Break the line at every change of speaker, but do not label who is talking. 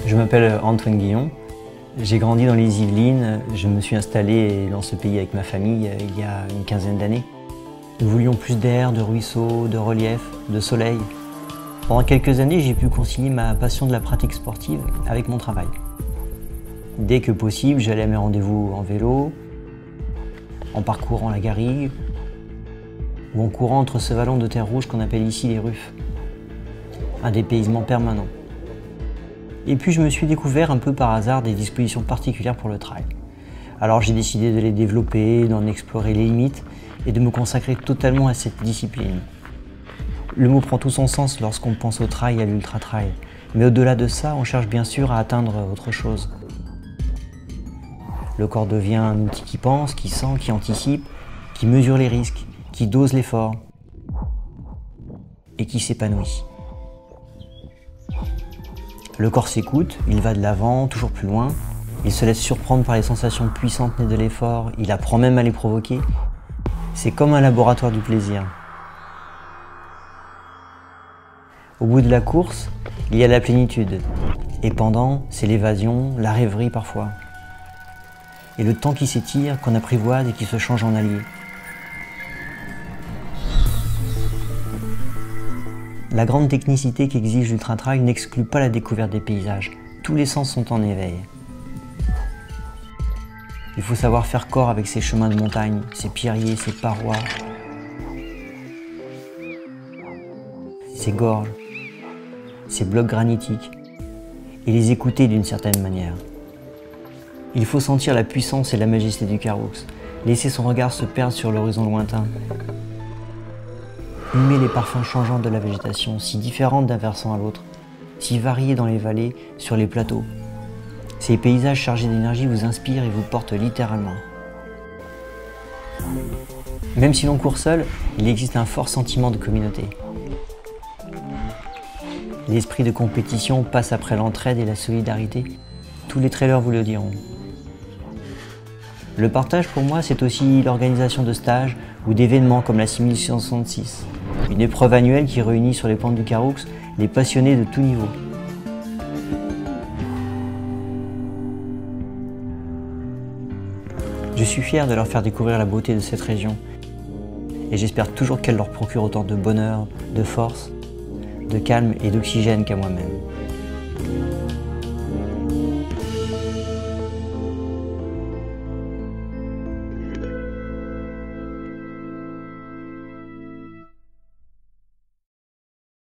Je m'appelle Antoine Guillon, j'ai grandi dans les Yvelines, je me suis installé dans ce pays avec ma famille il y a une quinzaine d'années. Nous voulions plus d'air, de ruisseaux, de relief, de soleil. Pendant quelques années, j'ai pu concilier ma passion de la pratique sportive avec mon travail. Dès que possible, j'allais à mes rendez-vous en vélo, en parcourant la garrigue ou en courant entre ce vallon de terre rouge qu'on appelle ici les Ruffes. Un dépaysement permanent. Et puis je me suis découvert un peu par hasard des dispositions particulières pour le trail. Alors j'ai décidé de les développer, d'en explorer les limites et de me consacrer totalement à cette discipline. Le mot prend tout son sens lorsqu'on pense au trail et à l'ultra-trail. Mais au-delà de ça, on cherche bien sûr à atteindre autre chose. Le corps devient un outil qui pense, qui sent, qui anticipe, qui mesure les risques, qui dose l'effort et qui s'épanouit. Le corps s'écoute, il va de l'avant, toujours plus loin. Il se laisse surprendre par les sensations puissantes nées de l'effort, il apprend même à les provoquer. C'est comme un laboratoire du plaisir. Au bout de la course, il y a la plénitude. Et pendant, c'est l'évasion, la rêverie parfois. Et le temps qui s'étire, qu'on apprivoise et qui se change en allié. La grande technicité qu'exige l'ultra-trail n'exclut pas la découverte des paysages. Tous les sens sont en éveil. Il faut savoir faire corps avec ces chemins de montagne, ces pierriers, ces parois, ces gorges, ces blocs granitiques, et les écouter d'une certaine manière. Il faut sentir la puissance et la majesté du Caroux, laisser son regard se perdre sur l'horizon lointain, humer les parfums changeants de la végétation, si différente d'un versant à l'autre, si variée dans les vallées, sur les plateaux. Ces paysages chargés d'énergie vous inspirent et vous portent littéralement. Même si l'on court seul, il existe un fort sentiment de communauté. L'esprit de compétition passe après l'entraide et la solidarité. Tous les trailers vous le diront. Le partage pour moi, c'est aussi l'organisation de stages ou d'événements comme la 6666, une épreuve annuelle qui réunit sur les pentes du Caroux les passionnés de tous niveaux. Je suis fier de leur faire découvrir la beauté de cette région et j'espère toujours qu'elle leur procure autant de bonheur, de force, de calme et d'oxygène qu'à moi-même.